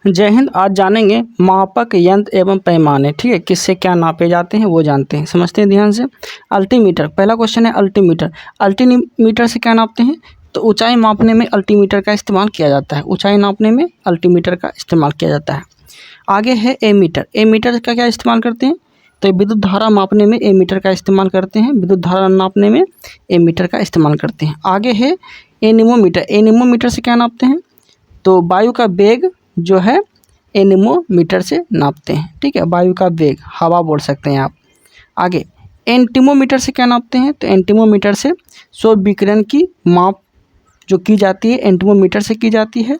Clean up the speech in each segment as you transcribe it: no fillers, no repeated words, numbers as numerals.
जय हिंद। आज जानेंगे मापक यंत्र एवं पैमाने। ठीक है, किससे क्या नापे जाते हैं वो जानते हैं, समझते हैं ध्यान से। अल्टीमीटर, पहला क्वेश्चन है अल्टीमीटर। अल्टीमीटर से क्या नापते हैं? तो ऊंचाई मापने में अल्टीमीटर का इस्तेमाल किया जाता है। ऊंचाई नापने में अल्टीमीटर का इस्तेमाल किया जाता है। आगे है एमीटर। एमीटर का क्या इस्तेमाल करते हैं? तो विद्युत धारा मापने में एमीटर का इस्तेमाल करते हैं। विद्युत धारा नापने में एमीटर का इस्तेमाल करते हैं। आगे है एनीमोमीटर। एनीमोमीटर से क्या नापते हैं? तो वायु का वेग जो है एनीमोमीटर से नापते हैं। ठीक है, वायु का वेग, हवा बोल सकते हैं आप। आगे एंटीमोमीटर से क्या नापते हैं? तो एंटीमोमीटर से सौर विकिरण की माप जो की जाती है एंटीमोमीटर से की जाती है।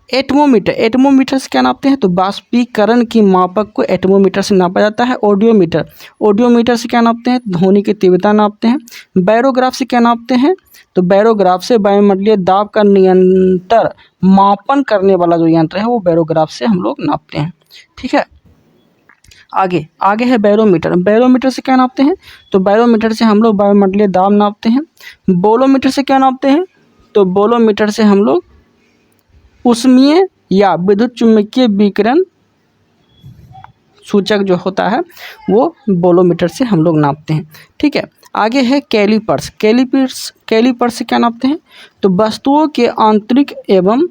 एटमोमीटर, एटमोमीटर से क्या नापते हैं? तो बाष्पीकरण की मापक को एटमोमीटर से नापा जाता है। ऑडियोमीटर, ऑडियोमीटर से क्या नापते हैं? ध्वनि की तीव्रता नापते हैं। बैरोग्राफ से क्या नापते हैं? तो बैरोग्राफ से वायुमंडलीय दाब का निरंतर मापन करने वाला जो यंत्र है वो बैरोग्राफ से हम लोग नापते हैं। ठीक है, आगे है बैरोमीटर। बैरोमीटर से क्या नापते हैं? तो बैरोमीटर से हम लोग वायुमंडलीय दाब नापते हैं। बोलोमीटर से क्या नापते हैं? तो बोलोमीटर से हम लोग ऊष्मीय या विद्युत चुम्बकीय विकिरण सूचक जो होता है वो बोलोमीटर से हम लोग नापते हैं। ठीक है, आगे है कैलिपर्स। कैलिपर्स से क्या नापते हैं? तो वस्तुओं के आंतरिक एवं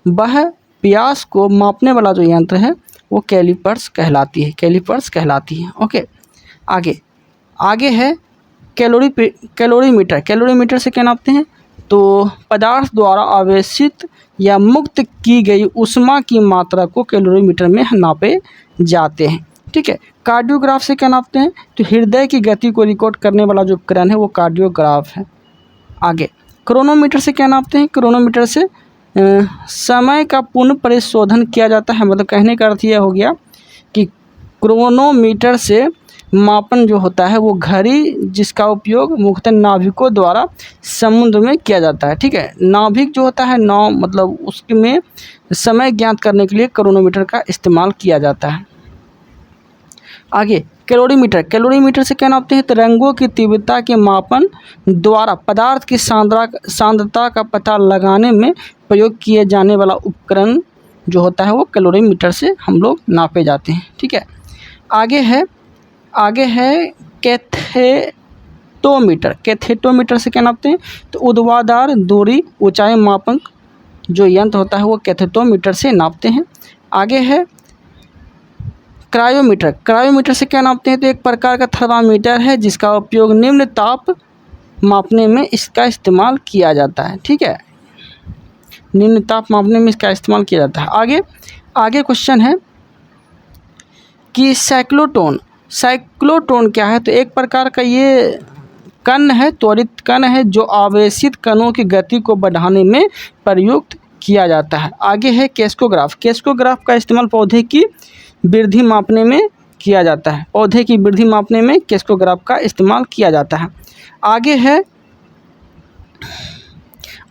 वह व्यास को मापने वाला जो यंत्र है वो कैलिपर्स कहलाती है। कैलिपर्स कहलाती है। ओके, आगे है कैलोरीमीटर। कैलोरीमीटर से क्या नापते हैं? तो पदार्थ द्वारा आवेशित या मुक्त की गई ऊष्मा की मात्रा को कैलोरीमीटर में नापे जाते हैं। ठीक है, कार्डियोग्राफ से क्या नापते हैं? तो हृदय की गति को रिकॉर्ड करने वाला जो उपकरण है वो कार्डियोग्राफ है। आगे क्रोनोमीटर से क्या नापते हैं? क्रोनोमीटर से समय का पुनः परिशोधन किया जाता है। मतलब कहने का अर्थ यह हो गया कि क्रोनोमीटर से मापन जो होता है वो घड़ी जिसका उपयोग मुख्यतः नाभिकों द्वारा समुद्र में किया जाता है। ठीक है, नाभिक जो होता है नाव, मतलब उसमें समय ज्ञात करने के लिए क्रोनोमीटर का इस्तेमाल किया जाता है। आगे कैलोरीमीटर। कैलोरीमीटर से क्या नापते हैं? तो रंगों की तीव्रता के मापन द्वारा पदार्थ की सांद्रता का पता लगाने में प्रयोग किए जाने वाला उपकरण जो होता है वो कैलोरीमीटर से हम लोग नापे जाते हैं। ठीक है, आगे है कैथेटोमीटर। कैथेटोमीटर से क्या नापते हैं? तो ऊर्ध्वाधर दूरी ऊंचाई मापक जो यंत्र होता है वो कैथेटोमीटर से नापते हैं। आगे है क्रायोमीटर। क्रायोमीटर से क्या नापते हैं? तो एक प्रकार का थर्मामीटर है जिसका उपयोग निम्न ताप मापने में इसका इस्तेमाल किया जाता है। ठीक है, निम्न ताप मापने में इसका इस्तेमाल किया जाता है। आगे क्वेश्चन है कि साइक्लोट्रॉन। साइक्लोट्रॉन क्या है? तो एक प्रकार का ये कण है, त्वरित कण है जो आवेशित कणों की गति को बढ़ाने में प्रयुक्त किया जाता है। आगे है केस्कोग्राफ। केस्कोग्राफ का इस्तेमाल पौधे की वृद्धि मापने में किया जाता है। पौधे की वृद्धि मापने में केस्कोग्राफ का इस्तेमाल किया जाता है।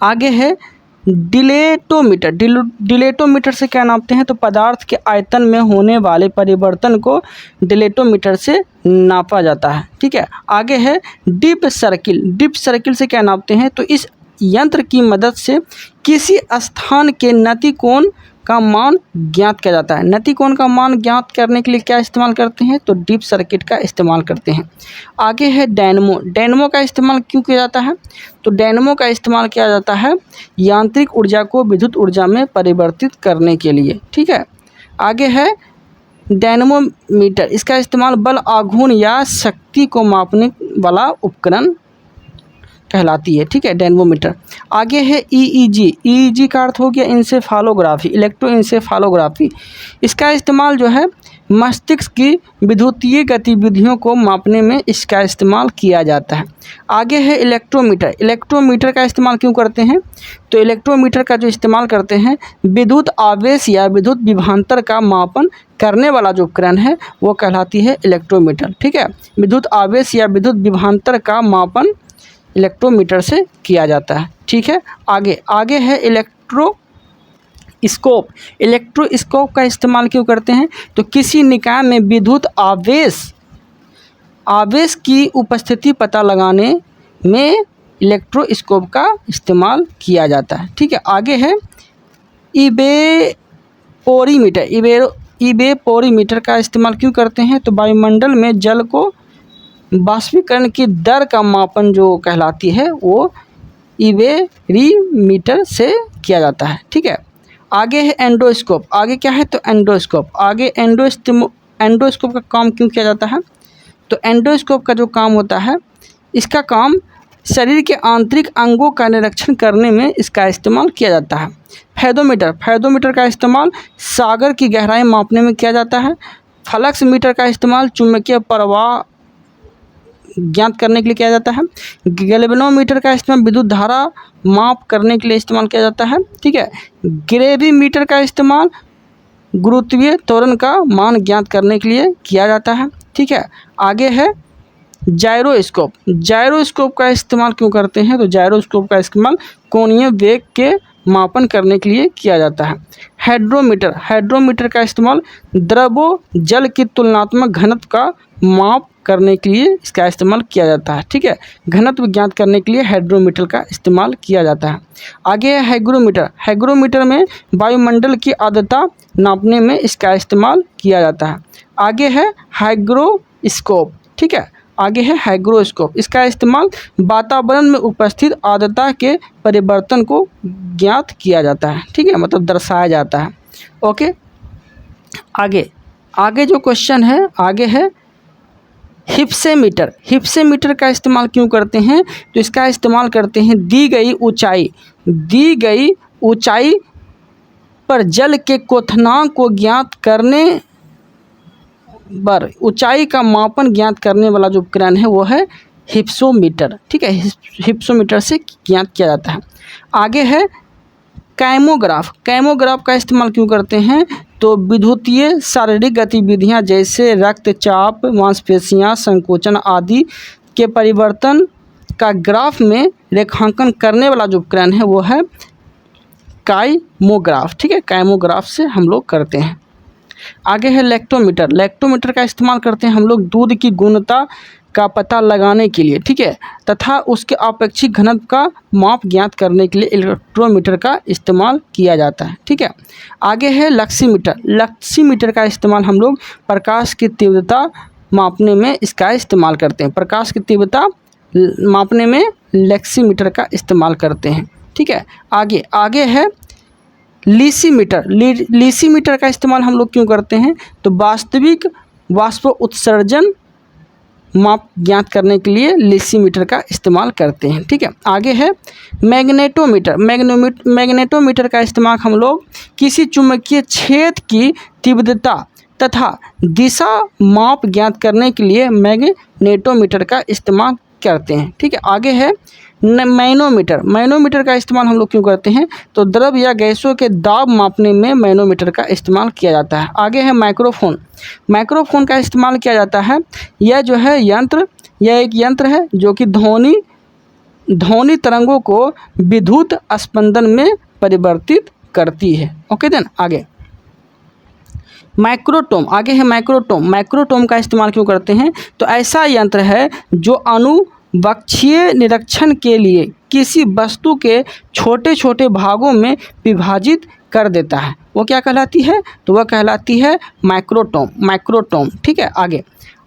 आगे है डिलेटोमीटर। डिलेटोमीटर से क्या नापते हैं? तो पदार्थ के आयतन में होने वाले परिवर्तन को डिलेटोमीटर से नापा जाता है। ठीक है, आगे है डीप सर्किल। डीप सर्किल से क्या नापते हैं? तो इस यंत्र की मदद से किसी स्थान के नतिकोण का मान ज्ञात किया जाता है। नतिकोण का मान ज्ञात करने के लिए क्या इस्तेमाल करते हैं? तो डीप सर्किट का इस्तेमाल करते हैं। आगे है डायनमो। डायनमो का इस्तेमाल क्यों किया जाता है? तो डायनमो का इस्तेमाल किया जाता है यांत्रिक ऊर्जा को विद्युत ऊर्जा में परिवर्तित करने के लिए। ठीक है, आगे है डायनमोमीटर। इसका इस्तेमाल बल, आघूर्ण या शक्ति को मापने वाला उपकरण कहलाती है। ठीक है, डायनमोमीटर। आगे है ईईजी। ईईजी का अर्थ हो गया इंसेफालोग्राफी, इलेक्ट्रोइंसेफालोग्राफी। इसका इस्तेमाल जो है मस्तिष्क की विद्युतीय गतिविधियों को मापने में इसका इस्तेमाल किया जाता है। आगे है इलेक्ट्रोमीटर। इलेक्ट्रोमीटर का इस्तेमाल क्यों करते हैं? तो इलेक्ट्रोमीटर का जो इस्तेमाल करते हैं विद्युत आवेश या विद्युत विभवांतर का मापन करने वाला जो उपकरण है वो कहलाती है इलेक्ट्रोमीटर। ठीक है, विद्युत आवेश या विद्युत विभवांतर का मापन इलेक्ट्रोमीटर से किया जाता है। ठीक है, आगे है इलेक्ट्रोस्कोप। इलेक्ट्रोस्कोप का इस्तेमाल क्यों करते हैं? तो किसी निकाय में विद्युत आवेश की उपस्थिति पता लगाने में इलेक्ट्रोस्कोप का इस्तेमाल किया जाता है। ठीक है, आगे है इवेपोरीमीटर इवेपोरीमीटर का इस्तेमाल क्यों करते हैं? तो वायुमंडल में जल को बाष्पीकरण की दर का मापन जो कहलाती है वो इवेरीमीटर से किया जाता है। ठीक है, आगे है एंडोस्कोप। आगे क्या है? तो एंडोस्कोप। आगे एंडोस्कोप का काम क्यों किया जाता है? तो एंडोस्कोप का जो काम होता है, इसका काम शरीर के आंतरिक अंगों का निरीक्षण करने में इसका इस्तेमाल किया जाता है। फेदोमीटर का इस्तेमाल सागर की गहराई मापने में किया जाता है। फ्लक्स मीटर का इस्तेमाल चुंबकीय प्रवाह ज्ञात करने के लिए किया जाता है। गैल्वेनोमीटर का इस्तेमाल विद्युत धारा माप करने के लिए इस्तेमाल किया जाता है। ठीक है, ग्रेविमीटर का इस्तेमाल गुरुत्वीय त्वरण का मान ज्ञात करने के लिए किया जाता है। ठीक है, आगे है जायरोस्कोप। जायरोस्कोप का इस्तेमाल क्यों करते हैं? तो जायरोस्कोप का इस्तेमाल कोणीय वेग के मापन करने के लिए किया जाता है। हाइड्रोमीटर का इस्तेमाल द्रवो जल की तुलनात्मक घनत्व का माप करने के लिए इसका इस्तेमाल किया जाता है। ठीक है, घनत्व ज्ञात करने के लिए हाइड्रोमीटर का इस्तेमाल किया जाता है। आगे है हैग्रोमीटर में वायुमंडल की आर्द्रता नापने में इसका इस्तेमाल किया जाता है। आगे है हाइग्रोस्कोप। ठीक है, आगे है हाइग्रोस्कोप। इसका इस्तेमाल वातावरण में उपस्थित आर्द्रता के परिवर्तन को ज्ञात किया जाता है। ठीक है, मतलब दर्शाया जाता है। ओके, आगे जो क्वेश्चन है, आगे है हिप्सेमीटर का इस्तेमाल क्यों करते हैं? तो इसका इस्तेमाल करते हैं दी गई ऊंचाई पर जल के क्वथनांक को ज्ञात करने पर ऊंचाई का मापन ज्ञात करने वाला जो उपकरण है वो है हिप्सोमीटर। ठीक है, हिप्सोमीटर से ज्ञात किया जाता है। आगे है कैमोग्राफ का इस्तेमाल क्यों करते हैं? तो विद्युतीय शारीरिक गतिविधियां जैसे रक्तचाप, मांसपेशियां, संकोचन आदि के परिवर्तन का ग्राफ में रेखांकन करने वाला जो उपकरण है वो है काइमोग्राफ। ठीक है, काइमोग्राफ से हम लोग करते हैं। आगे है लैक्टोमीटर का इस्तेमाल करते हैं हम लोग दूध की गुणवत्ता का पता लगाने के लिए। ठीक है, तथा उसके आपेक्षिक घनत्व का माप ज्ञात करने के लिए इलेक्ट्रोमीटर का इस्तेमाल किया जाता है। ठीक है, आगे है लक्सीमीटर का इस्तेमाल हम लोग प्रकाश की तीव्रता मापने में इसका इस्तेमाल करते हैं। प्रकाश की तीव्रता मापने में लक्सीमीटर का इस्तेमाल करते हैं। ठीक है, आगे है लीसीमीटर का इस्तेमाल हम लोग क्यों करते हैं? तो वास्तविक वाष्प उत्सर्जन माप ज्ञात करने के लिए लीसीमीटर का इस्तेमाल करते हैं। ठीक है, आगे है मैग्नेटोमीटर का इस्तेमाल हम लोग किसी चुंबकीय क्षेत्र की तीव्रता तथा दिशा माप ज्ञात करने के लिए मैग्नेटोमीटर का इस्तेमाल करते हैं। ठीक है, आगे है मैनोमीटर का इस्तेमाल हम लोग क्यों करते हैं? तो द्रव या गैसों के दाब मापने में मैनोमीटर का इस्तेमाल किया जाता है। आगे है माइक्रोफोन का इस्तेमाल किया जाता है। यह जो है यह एक यंत्र है जो कि ध्वनि तरंगों को विद्युत स्पंदन में परिवर्तित करती है। ओके देन, आगे माइक्रोटोम का इस्तेमाल क्यों करते हैं? तो ऐसा यंत्र है जो अनुवक्षीय निरीक्षण के लिए किसी वस्तु के छोटे छोटे भागों में विभाजित कर देता है। वो क्या कहलाती है? तो वह कहलाती है माइक्रोटोम। ठीक है,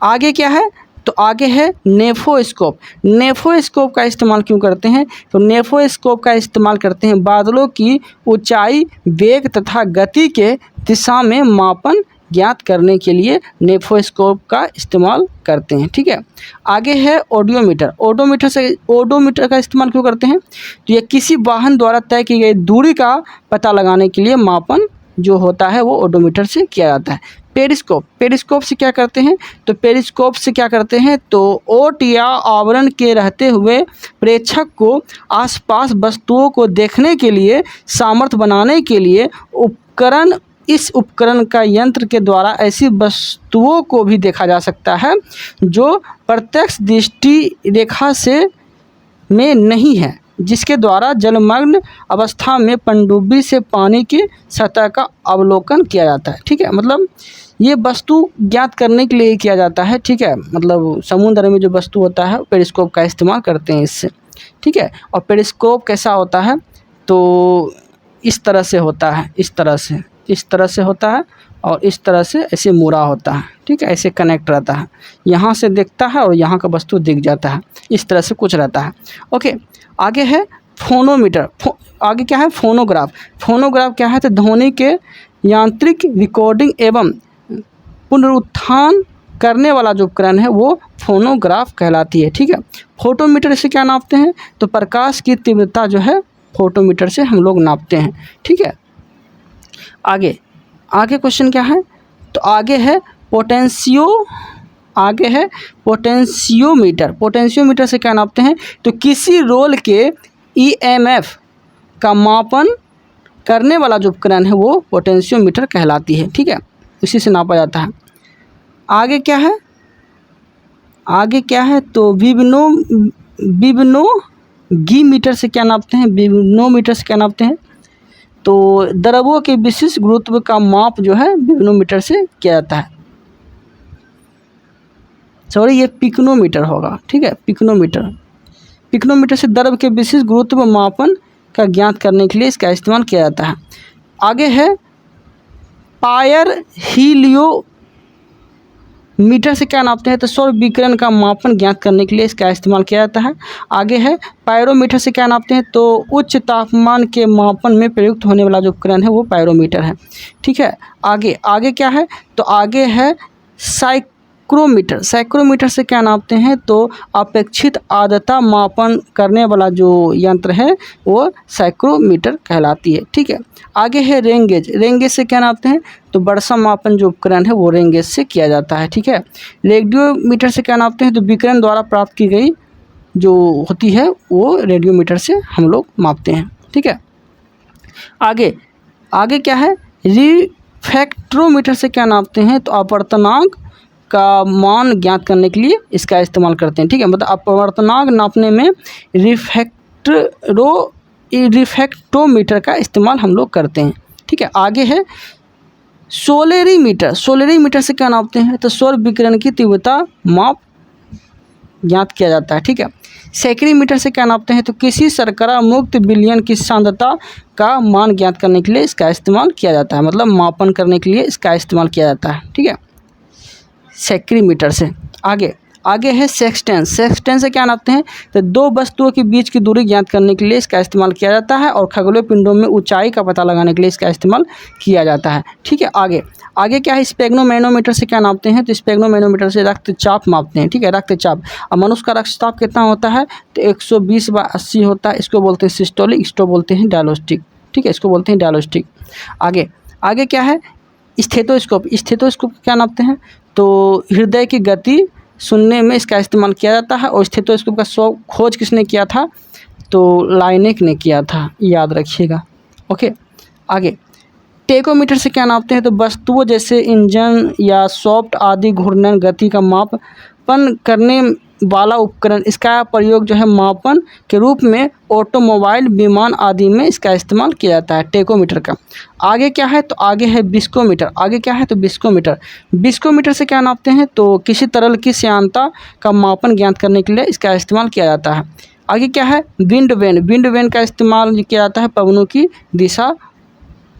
आगे क्या है? तो आगे है नेफोस्कोप का इस्तेमाल क्यों करते हैं? तो नेफोस्कोप का इस्तेमाल करते हैं बादलों की ऊंचाई, वेग तथा गति के दिशा में मापन ज्ञात करने के लिए नेफोस्कोप का इस्तेमाल करते हैं। ठीक है, आगे है ओडोमीटर का इस्तेमाल क्यों करते हैं? तो यह किसी वाहन द्वारा तय की गई दूरी का पता लगाने के लिए मापन जो होता है वो ओडोमीटर से किया जाता है। पेरिस्कोप से क्या करते हैं? तो पेरिस्कोप से क्या करते हैं? तो ओट या आवरण के रहते हुए प्रेक्षक को आसपास वस्तुओं को देखने के लिए सामर्थ्य बनाने के लिए इस उपकरण का यंत्र के द्वारा ऐसी वस्तुओं को भी देखा जा सकता है जो प्रत्यक्ष दृष्टि रेखा में नहीं है, जिसके द्वारा जलमग्न अवस्था में पनडुब्बी से पानी की सतह का अवलोकन किया जाता है। ठीक है, मतलब ये वस्तु ज्ञात करने के लिए किया जाता है। ठीक है, मतलब समुद्र में जो वस्तु होता है पेरिस्कोप का इस्तेमाल करते हैं इससे। ठीक है, और पेरिस्कोप कैसा होता है? तो इस तरह से होता है, इस तरह से। इस तरह से होता है और इस तरह से ऐसे मुड़ा होता है, ठीक है, ऐसे कनेक्ट रहता है, यहाँ से दिखता है और यहाँ का वस्तु दिख जाता है, इस तरह से कुछ रहता है। ओके, आगे है फोनोमीटर। आगे क्या है? फोनोग्राफ। फोनोग्राफ क्या है? तो ध्वनि के यांत्रिक रिकॉर्डिंग एवं पुनरुत्थान करने वाला जो उपकरण है वो फोनोग्राफ कहलाती है, ठीक है। फोटोमीटर से क्या नापते हैं? तो प्रकाश की तीव्रता जो है फोटोमीटर से हम लोग नापते हैं, ठीक है। आगे क्वेश्चन क्या है? तो आगे है पोटेंशियोमीटर। पोटेंशियोमीटर से क्या नापते हैं? तो किसी रोल के ईएमएफ का मापन करने वाला जो उपकरण है वो पोटेंशियोमीटर कहलाती है, ठीक है, इसी से नापा जाता है। आगे क्या है? तो विब्नोमीटर से क्या नापते हैं? विब्नोमीटर से क्या नापते हैं? तो द्रव्यों के विशिष्ट गुरुत्व का माप जो है विब्नोमीटर से किया जाता है। सॉरी, ये पिक्नोमीटर होगा, ठीक है, पिक्नोमीटर से द्रव्य के विशिष्ट गुरुत्व मापन का ज्ञात करने के लिए इसका इस्तेमाल किया जाता है। आगे है पायरहेलियोमीटर से क्या नापते हैं? तो सौर विकिरण का मापन ज्ञात करने के लिए इसका इस्तेमाल किया जाता है। आगे है पायरोमीटर से क्या नापते हैं? तो उच्च तापमान के मापन में प्रयुक्त होने वाला जो उपकरण है वो पायरोमीटर है, ठीक है। आगे क्या है? तो आगे है साइक्रोमीटर से क्या नापते हैं? तो अपेक्षित आर्द्रता मापन करने वाला जो यंत्र है वो साइक्रोमीटर कहलाती है, ठीक है। आगे है रेंगेज से क्या नापते हैं? तो वर्षा मापन जो उपकरण है वो रेंगेज से किया जाता है, ठीक है। रेडियोमीटर से क्या नापते हैं? तो विकिरण द्वारा प्राप्त की गई जो होती है वो रेडियोमीटर से हम लोग मापते हैं, ठीक है। आगे क्या है? रिफ्रैक्टरोमीटर से क्या नापते हैं? तो अपवर्तनांक का मान ज्ञात करने के लिए इसका इस्तेमाल करते हैं, ठीक है। मतलब अपवर्तनांक नापने में रिफ्रैक्टोमीटर का इस्तेमाल हम लोग करते हैं, ठीक है। आगे है सोलेरीमीटर से क्या नापते हैं? तो सौर विकिरण की तीव्रता माप ज्ञात किया जाता है, ठीक है। सेक्रीमीटर से क्या नापते हैं? तो किसी शर्करा मुक्त विलयन की सांद्रता का मान ज्ञात करने के लिए इसका इस्तेमाल किया जाता है, मतलब मापन करने के लिए इसका इस्तेमाल किया जाता है, ठीक है, सेक्रीमीटर से। आगे है सेक्सटेंस से क्या नापते हैं? तो दो वस्तुओं के बीच की दूरी ज्ञात करने के लिए इसका इस्तेमाल किया जाता है और खगोलीय पिंडों में ऊंचाई का पता लगाने के लिए इसका इस्तेमाल किया जाता है, ठीक है। आगे क्या है? स्पेग्नोमैनोमीटर से क्या नापते हैं? तो स्पेग्नोमैनोमीटर से रक्तचाप मापते हैं, ठीक है, रक्तचाप। अब मनुष्य का रक्तचाप कितना होता है? तो 120/80 होता है, इसको बोलते हैं सिस्टोलिक, इसको बोलते हैं डायलोस्टिक, ठीक है, इसको बोलते हैं डायलोस्टिक। आगे क्या है? स्टेथोस्कोप क्या नापते हैं? तो हृदय की गति सुनने में इसका इस्तेमाल किया जाता है और स्टेथोस्कोप का खोज किसने किया था? तो लाइनेक ने किया था, याद रखिएगा। ओके, आगे टेकोमीटर से क्या नापते हैं? तो वस्तुओं जैसे इंजन या सॉफ्ट आदि घूर्णन गति का मापन करने वाला उपकरण। इसका प्रयोग जो है मापन के रूप में ऑटोमोबाइल, विमान आदि में इसका इस्तेमाल किया जाता है, टेकोमीटर का। आगे क्या है? तो आगे है बिस्कोमीटर। बिस्कोमीटर से क्या नापते हैं? तो किसी तरल की श्यानता का मापन ज्ञात करने के लिए इसका इस्तेमाल किया जाता है। आगे क्या है? विंड वेन का इस्तेमाल किया जाता है पवनों की दिशा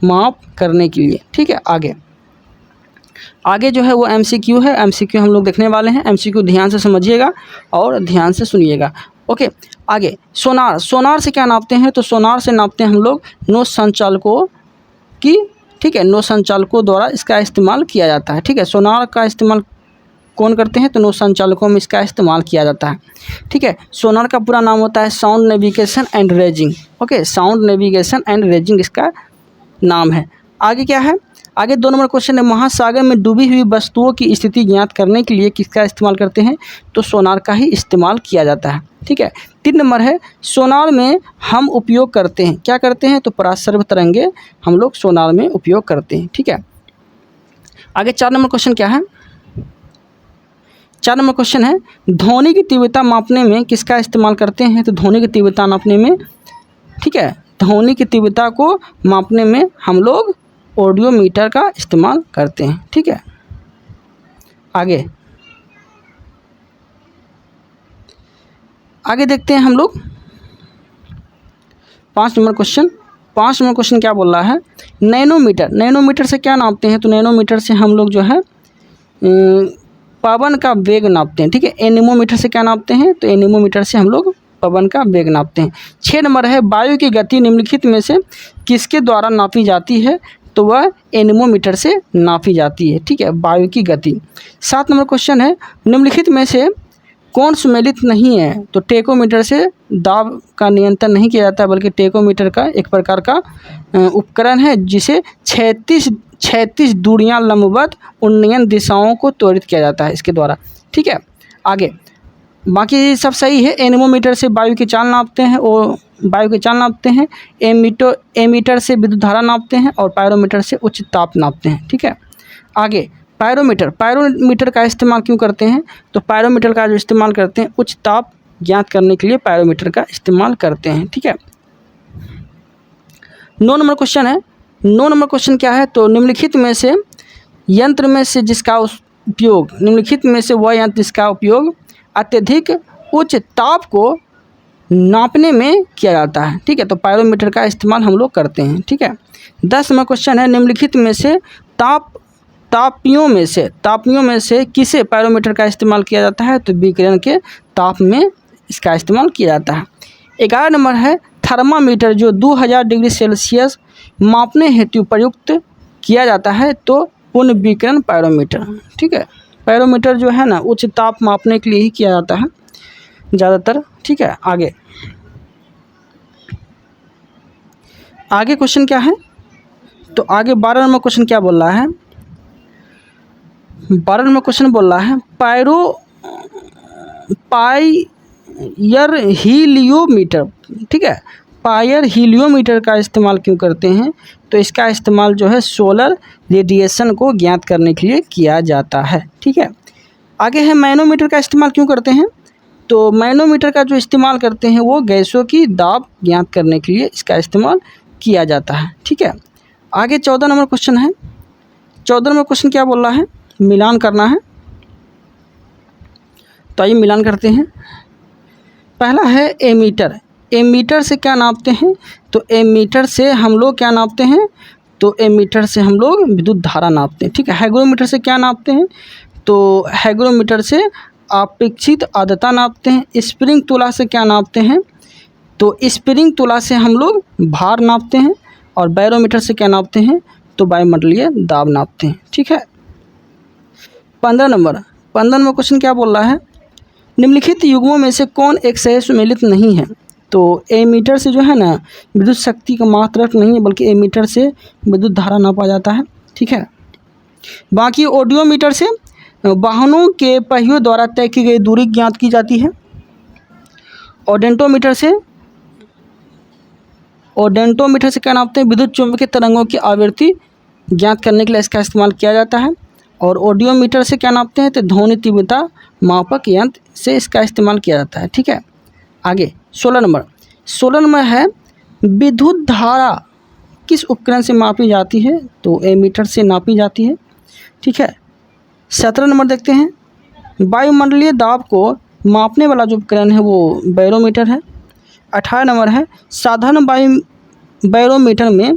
माप करने के लिए, ठीक है। आगे जो है वो MCQ है, MCQ हम लोग देखने वाले हैं। MCQ ध्यान से समझिएगा और ध्यान से सुनिएगा। ओके, आगे सोनार से क्या नापते हैं? तो सोनार से नापते हैं हम लोग नौ संचालकों की, ठीक है, नौ संचालकों द्वारा इसका इस्तेमाल किया जाता है, ठीक है। सोनार का इस्तेमाल कौन करते हैं? तो नौ संचालकों में इसका इस्तेमाल किया जाता है, ठीक है। सोनार का पूरा नाम होता है sound navigation and raising. Okay, sound navigation and raising इसका नाम है। आगे क्या है? आगे 2 नंबर क्वेश्चन है, महासागर में डूबी हुई वस्तुओं की स्थिति ज्ञात करने के लिए किसका इस्तेमाल करते हैं? तो सोनार का ही इस्तेमाल किया जाता है, ठीक है। 3 नंबर है, सोनार में हम उपयोग करते हैं, क्या करते हैं? तो पराश्रव्य तरंगे हम लोग सोनार में उपयोग करते हैं, ठीक है। आगे 4 नंबर क्वेश्चन क्या है? 4 नंबर क्वेश्चन है, ध्वनि की तीव्रता मापने में किसका इस्तेमाल करते हैं? तो ध्वनि की तीव्रता नापने में, ठीक है, ध्वनि की तीव्रता को मापने में हम लोग ऑडियोमीटर का इस्तेमाल करते हैं, ठीक है। आगे देखते हैं हम लोग 5 नंबर क्वेश्चन, 5 नंबर क्वेश्चन क्या बोल रहा है, नैनोमीटर। नैनोमीटर से क्या नापते हैं, तो नैनोमीटर से हम लोग जो है पवन का वेग नापते हैं। ठीक है, एनीमोमीटर से क्या नापते हैं, तो एनीमोमीटर से हम लोग पवन का वेग नापते हैं। 6 नंबर है, वायु की गति निम्नलिखित में से किसके द्वारा नापी जाती है, तो वह एनीमोमीटर से नापी जाती है। ठीक है, वायु की गति। 7 नंबर क्वेश्चन है, निम्नलिखित में से कौन सुमेलित नहीं है, तो टेकोमीटर से दाब का नियंत्रण नहीं किया जाता है, बल्कि टेकोमीटर का एक प्रकार का उपकरण है जिसे 36 दूरियां लंबवत उन्नयन दिशाओं को त्वरित किया जाता है इसके द्वारा। ठीक है, आगे बाकी सब सही है। एनीमोमीटर से वायु की चाल नापते हैं और वायु की चाल नापते हैं, एमीटर से विद्युत धारा नापते हैं और पायरोमीटर से उच्च ताप नापते हैं। ठीक है, आगे पायरोमीटर का इस्तेमाल क्यों करते हैं, तो पायरोमीटर का जो इस्तेमाल करते हैं उच्च ताप ज्ञात करने के लिए पायरोमीटर का इस्तेमाल करते हैं। ठीक है, 9 नंबर क्वेश्चन है। 9 नंबर क्वेश्चन क्या है, तो निम्नलिखित में से यंत्र में से जिसका उपयोग, निम्नलिखित में से वह यंत्र जिसका उपयोग अत्यधिक उच्च ताप को नापने में किया जाता है। ठीक है, तो पायरोमीटर का इस्तेमाल हम लोग करते हैं। ठीक है, 10 नंबर क्वेश्चन है, निम्नलिखित में से तापियों में से किसे पायरोमीटर का इस्तेमाल किया जाता है, तो विकिरण के ताप में इसका इस्तेमाल किया जाता है। 11 नंबर है, थर्मामीटर जो 2000 डिग्री सेल्सियस मापने हेतु प्रयुक्त किया जाता है, तो पुनः विकिरण पायरोमीटर। ठीक है, पायरोमीटर जो है ना उच्च ताप मापने के लिए ही किया जाता है ज़्यादातर। ठीक है, आगे क्वेश्चन क्या है, तो आगे 12 नंबर क्वेश्चन क्या बोल रहा है, 12 नंबर क्वेश्चन बोल रहा है, पायर हीलियोमीटर। ठीक है, पायर हीलियोमीटर का इस्तेमाल क्यों करते हैं, तो इसका इस्तेमाल जो है सोलर रेडिएशन को ज्ञात करने के लिए किया जाता है। ठीक है, आगे है मैनोमीटर का इस्तेमाल क्यों करते हैं, तो मैनोमीटर का जो इस्तेमाल करते हैं वो गैसों की दाब ज्ञात करने के लिए इसका इस्तेमाल किया जाता है। ठीक है, आगे 14 नंबर क्वेश्चन है। 14 नंबर क्वेश्चन क्या बोल रहा है, मिलान करना है, तो आइए मिलान करते हैं। पहला है एमीटर। एमीटर से क्या नापते हैं, तो एमीटर से हम लोग क्या नापते हैं, तो एमीटर से हम लोग विद्युत धारा नापते हैं। ठीक है, हाइग्रोमीटर से क्या नापते हैं, तो हाइग्रोमीटर से अपेक्षित आर्द्रता नापते हैं। स्प्रिंग तुला से क्या नापते हैं, तो स्प्रिंग तुला से हम लोग भार नापते हैं। और बैरोमीटर से क्या नापते हैं, तो वायुमंडलीय दाब नापते हैं। ठीक है, 15 नंबर क्वेश्चन क्या बोल रहा है, निम्नलिखित युग्मों में से कौन एक सही सुमेलित नहीं है, तो एमीटर से जो है ना विद्युत शक्ति का मात्रक नहीं है, बल्कि एमीटर से विद्युत धारा नापा जाता है। ठीक है, बाकी ऑडियोमीटर से वाहनों के पहियों द्वारा तय की गई दूरी ज्ञात की जाती है। ओडेंटोमीटर से क्या नापते हैं, विद्युत चुंबकीय तरंगों की आवृत्ति ज्ञात करने के लिए इसका इस्तेमाल किया जाता है। और ऑडियोमीटर से क्या नापते हैं, तो ध्वनि तीव्रता मापक यंत्र से इसका इस्तेमाल किया जाता है। ठीक है, आगे 16 नंबर है, विद्युत धारा किस उपकरण से मापी जाती है, तो एमीटर से नापी जाती है। ठीक है, 17 नंबर देखते हैं, वायुमंडलीय दाब को मापने वाला जो उपकरण है वो बैरोमीटर है। 18 नंबर है, साधारण बैरोमीटर में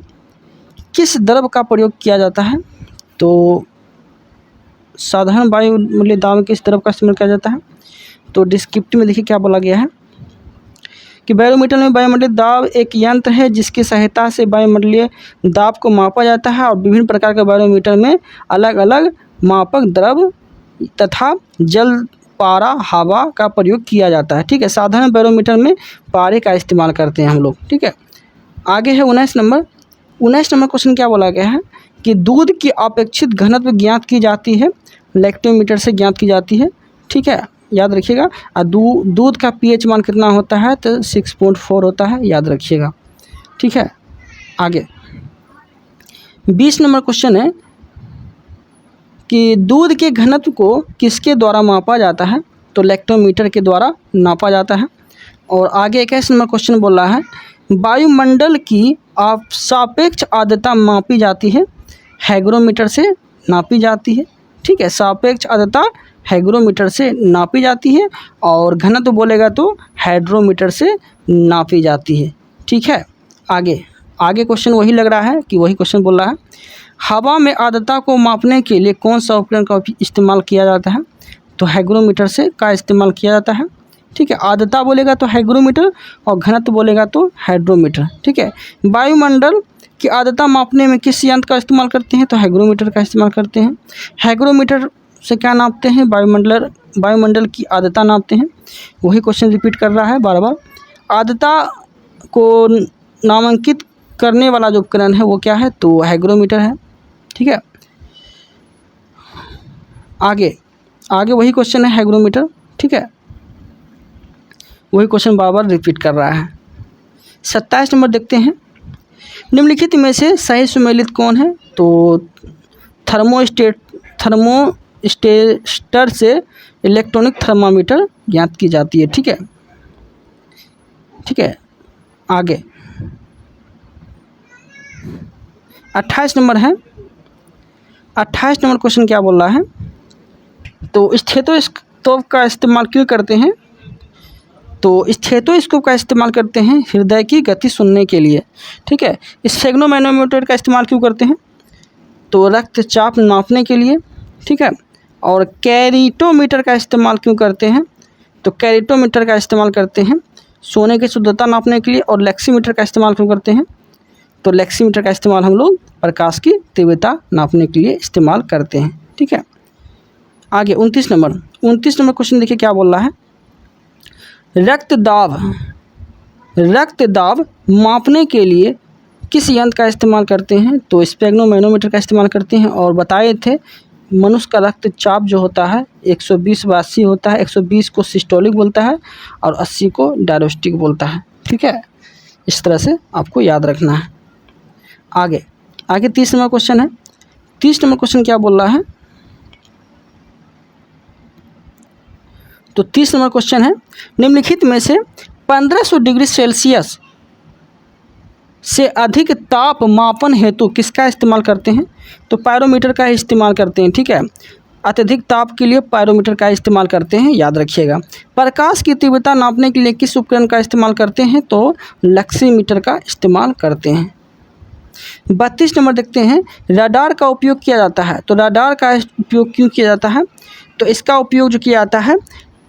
किस द्रव का प्रयोग किया जाता है, तो साधारण वायुमंडलीय दाब में किस द्रव का इस्तेमाल किया जाता है, तो डिस्क्रिप्टिव में देखिए क्या बोला गया है कि बैरोमीटर में वायुमंडलीय दाब एक यंत्र है जिसकी सहायता से वायुमंडलीय दाब को मापा जाता है। और विभिन्न प्रकार के बैरोमीटर में अलग अलग मापक द्रव तथा जल, पारा, हवा का प्रयोग किया जाता है। ठीक है, साधारण बैरोमीटर में पारे का इस्तेमाल करते हैं हम लोग। ठीक है, आगे है 19 नंबर क्वेश्चन क्या बोला गया है कि दूध की अपेक्षित घनत्व ज्ञात की जाती है, लैक्टोमीटर से ज्ञात की जाती है। ठीक है, याद रखिएगा। और दूध का पीएच मान कितना होता है, तो 6.4 होता है, याद रखिएगा। ठीक है, आगे 20 नंबर क्वेश्चन है कि दूध के घनत्व को किसके द्वारा मापा जाता है, तो लैक्टोमीटर के द्वारा नापा जाता है। और आगे 21 नंबर क्वेश्चन बोल रहा है, वायुमंडल की सापेक्ष आर्द्रता मापी जाती है, हाइग्रोमीटर से नापी जाती है। ठीक है, सापेक्ष आर्द्रता हाइग्रोमीटर से नापी जाती है और घनत्व बोलेगा तो हाइड्रोमीटर से नापी जाती है। ठीक है, आगे आगे क्वेश्चन वही लग रहा है कि वही क्वेश्चन बोल रहा है, हवा में आर्द्रता को मापने के लिए कौन सा उपकरण का इस्तेमाल किया जाता है? तो हाइग्रोमीटर से का इस्तेमाल किया जाता है। ठीक है, आर्द्रता बोलेगा तो हाइग्रोमीटर और घनत्व बोलेगा तो हाइड्रोमीटर। ठीक है, वायुमंडल की आर्द्रता मापने में किस यंत्र का इस्तेमाल करते हैं? तो हाइग्रोमीटर का इस्तेमाल करते हैं। हाइग्रोमीटर से क्या नापते हैं? वायुमंडल की आर्द्रता नापते हैं। वही क्वेश्चन रिपीट कर रहा है बार बार। आर्द्रता को नामांकित करने वाला जो उपकरण है वो क्या है? तो हाइग्रोमीटर है। ठीक है, आगे वही क्वेश्चन है हाइग्रोमीटर। ठीक है, वही क्वेश्चन बार बार रिपीट कर रहा है। 27 नंबर देखते हैं, निम्नलिखित में से सही सुमेलित कौन है? तो थर्मोस्टेटर से इलेक्ट्रॉनिक थर्मामीटर ज्ञात की जाती है। ठीक है, आगे 28 नंबर है। 28 नंबर क्वेश्चन क्या बोल रहा है? तो स्टेथोस्कोप का इस्तेमाल क्यों करते हैं? तो स्टेथोस्कोप का इस्तेमाल करते हैं हृदय की गति सुनने के लिए। ठीक है, स्फेग्नोमैनोमीटर का इस्तेमाल क्यों करते हैं? तो रक्तचाप नापने के लिए। ठीक है, और कैरिटोमीटर का इस्तेमाल क्यों करते हैं? तो कैरिटोमीटर का इस्तेमाल करते हैं सोने की शुद्धता नापने के लिए। और लेक्सीमीटर का इस्तेमाल क्यों करते हैं? तो लेक्सीमीटर का इस्तेमाल हम लोग प्रकाश की तीव्रता नापने के लिए इस्तेमाल करते हैं। ठीक है, आगे 29 नंबर क्वेश्चन देखिए क्या बोल रहा है, रक्तदाब मापने के लिए किस यंत्र का इस्तेमाल करते हैं? तो स्फेग्नोमैनोमीटर का इस्तेमाल करते हैं। और बताए थे मनुष्य का रक्तचाप जो होता है 120/80 होता है। 120 को सिस्टोलिक बोलता है और 80 को डायस्टोलिक बोलता है। ठीक है, इस तरह से आपको याद रखना है। आगे 30 नंबर क्वेश्चन है। 30 नंबर क्वेश्चन क्या बोल रहा है? तो 30 नंबर क्वेश्चन है, निम्नलिखित में से 1500 डिग्री सेल्सियस से अधिक ताप मापन हेतु किसका इस्तेमाल करते हैं? तो पायरोमीटर का इस्तेमाल करते हैं। ठीक है, अत्यधिक ताप के लिए पायरोमीटर का इस्तेमाल करते हैं, याद रखिएगा। प्रकाश की तीव्रता नापने के लिए किस उपकरण का इस्तेमाल करते हैं? तो लेक्सीमीटर का इस्तेमाल करते हैं। 32 नंबर देखते हैं, रडार का उपयोग किया जाता है। तो रडार का उपयोग क्यों किया जाता है? तो इसका उपयोग जो किया जाता है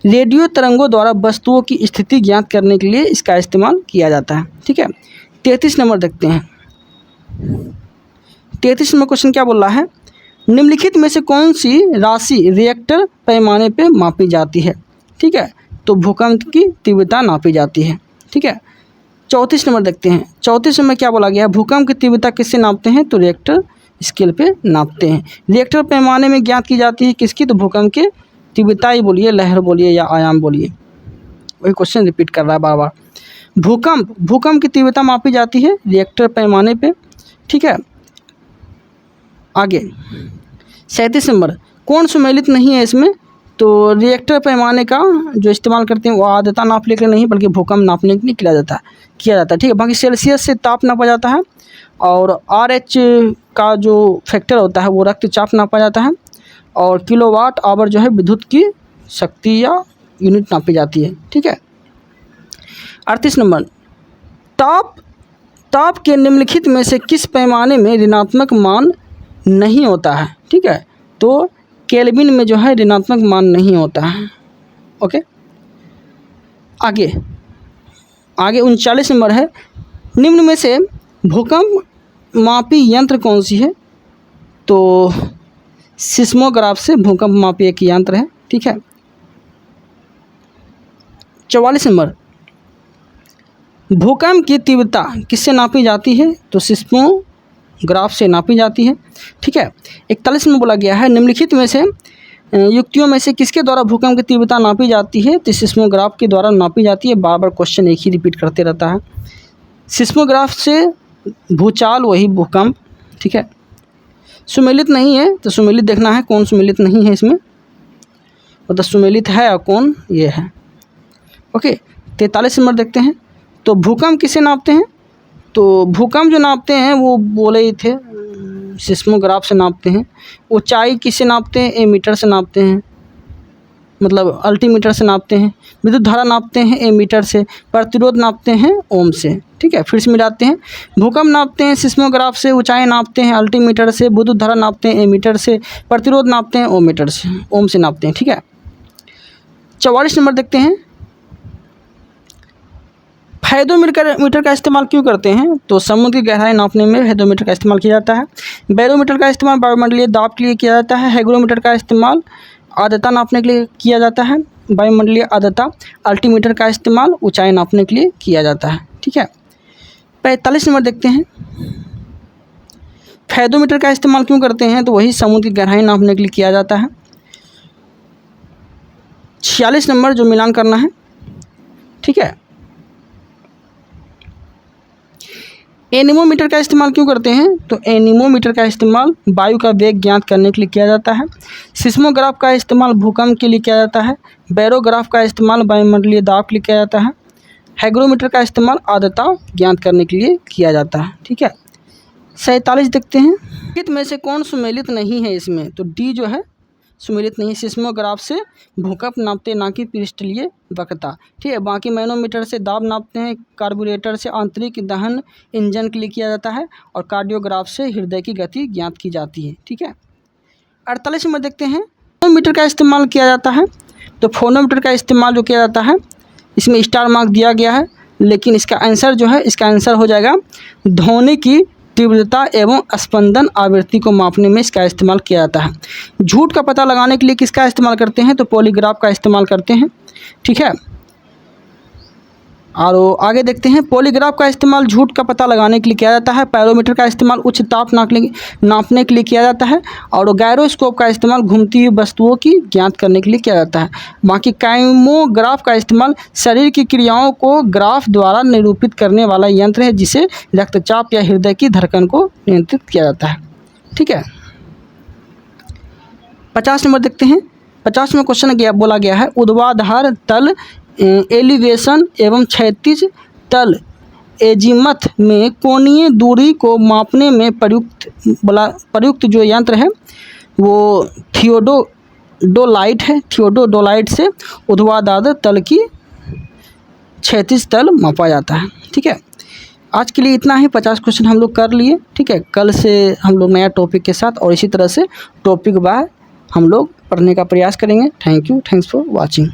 रेडियो तरंगों द्वारा वस्तुओं की स्थिति ज्ञात करने के लिए इसका इस्तेमाल किया जाता है। ठीक है, 33 नंबर देखते हैं। 33 नंबर क्वेश्चन क्या बोल रहा है, निम्नलिखित में से कौन सी राशि रिएक्टर पैमाने पे मापी जाती है? ठीक है, तो भूकंप की तीव्रता नापी जाती है। ठीक है, 34 नंबर देखते हैं। 34 में क्या बोला गया है, भूकंप की तीव्रता किससे नापते हैं? तो रिएक्टर स्केल पे नापते हैं। रिएक्टर पैमाने में ज्ञात की जाती है किसकी? तो भूकंप के तीव्रता ही बोलिए, लहर बोलिए या आयाम बोलिए, वही क्वेश्चन रिपीट कर रहा है बार बार। भूकंप की तीव्रता मापी जाती है रिएक्टर पैमाने पे। ठीक है, आगे 37 नंबर, कौन सुमेलित नहीं है इसमें? तो रिएक्टर पैमाने का जो इस्तेमाल करते हैं वो आर्द्रता नापने के लिए नहीं बल्कि भूकंप नापने के लिए किया जाता है। ठीक है, बाकी सेल्सियस से ताप नापा जाता है और RH का जो फैक्टर होता है वो रक्तचाप नापा जाता है और किलोवाट आवर जो है विद्युत की शक्ति या यूनिट नापी जाती है। ठीक है, 38 नंबर, ताप के निम्नलिखित में से किस पैमाने में ऋणात्मक मान नहीं होता है? ठीक है, तो केल्विन में जो है ऋणात्मक मान नहीं होता है। ओके, आगे 39 नंबर है, निम्न में से भूकंप मापी यंत्र कौन सी है? तो सिस्मोग्राफ से भूकंप मापी एक यंत्र है। ठीक है, 44 नंबर, भूकंप की तीव्रता किससे नापी जाती है? तो सिस्मोग्राफ से नापी जाती है। ठीक है, 41 में बोला गया है, निम्नलिखित में से युक्तियों में से किसके द्वारा भूकंप की तीव्रता नापी जाती है? तो सिस्मोग्राफ के द्वारा नापी जाती है। बार बार क्वेश्चन एक ही रिपीट करते रहता है। सिस्मोग्राफ से भूचाल वही भूकंप। ठीक है, सुमेलित नहीं है तो सुमेलित देखना है कौन सुमेलित नहीं है इसमें, मतलब सुमेलित है और कौन ये है। ओके, 43 नंबर देखते हैं, तो भूकंप किसे नापते हैं? तो भूकंप जो नापते हैं वो बोले ही थे सिस्मोग्राफ से नापते हैं। ऊंचाई किसे नापते हैं? एमीटर से नापते हैं। मतलब अल्टीमीटर से नापते हैं, विद्युत धारा नापते हैं एमीटर से, प्रतिरोध नापते हैं ओम से। ठीक है, फिर से मिलाते हैं, भूकंप नापते हैं सिस्मोग्राफ से, ऊंचाई नापते हैं अल्टीमीटर से, विद्युत धारा नापते हैं एमीटर से, प्रतिरोध नापते हैं ओमीटर से, ओम से नापते हैं। ठीक है, 44 नंबर देखते हैं, हेडोमीटर का इस्तेमाल क्यों करते हैं? तो समुद्र की गहराई नापने में हेडोमीटर का इस्तेमाल किया जाता है। बैरोमीटर का इस्तेमाल वायुमंडलीय दाब के लिए किया जाता है। हाइग्रोमीटर का इस्तेमाल आर्द्रता नापने के लिए किया जाता है, वायुमंडलीय आर्द्रता। अल्टीमीटर का इस्तेमाल ऊंचाई नापने के लिए किया जाता है। ठीक है, 45 नंबर देखते हैं, हेडोमीटर का इस्तेमाल क्यों करते हैं? तो वही समुद्र की गहराई नापने के लिए किया जाता है। 46 नंबर जो मिलान करना है। ठीक है, एनीमोमीटर का इस्तेमाल क्यों करते हैं? तो एनीमोमीटर का इस्तेमाल वायु का वेग ज्ञात करने के लिए किया जाता है। सिस्मोग्राफ का इस्तेमाल भूकंप के लिए किया जाता है। बैरोग्राफ का इस्तेमाल वायुमंडलीय दाब के लिए किया जाता है। हाइग्रोमीटर का इस्तेमाल आर्द्रता ज्ञात करने के लिए किया जाता है। ठीक है, 47 देखते हैं, निम्नलिखित में से कौन सुमेलित नहीं है इसमें? तो डी जो है सुमेलित नहीं। सिस्मोग्राफ से भूकंप नापते ना कि पृष्ठीय वक्रता। ठीक है, बाकी मैनोमीटर से दाब नापते हैं, कार्बोरेटर से आंतरिक दहन इंजन के लिए किया जाता है, और कार्डियोग्राफ से हृदय की गति ज्ञात की जाती है। ठीक है, 48 नंबर देखते हैं, फोनोमीटर का इस्तेमाल किया जाता है। तो फोनोमीटर का इस्तेमाल जो किया जाता है, इसमें स्टार मार्क दिया गया है, लेकिन इसका आंसर जो है, इसका आंसर हो जाएगा ध्वनि की तीव्रता एवं स्पंदन आवृत्ति को मापने में इसका इस्तेमाल किया जाता है। झूठ का पता लगाने के लिए किसका इस्तेमाल करते हैं? तो पॉलीग्राफ का इस्तेमाल करते हैं। ठीक है, और आगे देखते हैं, पॉलीग्राफ का इस्तेमाल झूठ का पता लगाने के लिए किया जाता है। पैरोमीटर का इस्तेमाल उच्च ताप नापने के लिए किया जाता है, और गायरोस्कोप का इस्तेमाल घूमती हुई वस्तुओं की ज्ञात करने के लिए किया जाता है। बाकी काइमोग्राफ का इस्तेमाल शरीर की क्रियाओं को ग्राफ द्वारा निरूपित करने वाला यंत्र है, जिसे रक्तचाप या हृदय की धड़कन को नियंत्रित किया जाता है। ठीक है, 50 नंबर देखते हैं, 50 में क्वेश्चन बोला गया है, ऊर्ध्वाधर तल एलिवेशन एवं क्षैतिज तल एजीमथ में कोणीय दूरी को मापने में प्रयुक्त जो यंत्र है वो थियोडोलाइट है। थियोडोलाइट से ऊर्ध्वाधर तल की क्षैतिज तल मापा जाता है। ठीक है, आज के लिए इतना ही। 50 क्वेश्चन हम लोग कर लिए। ठीक है, कल से हम लोग नया टॉपिक के साथ और इसी तरह से टॉपिक बाय हम लोग पढ़ने का प्रयास करेंगे। Thank you, thanks for watching.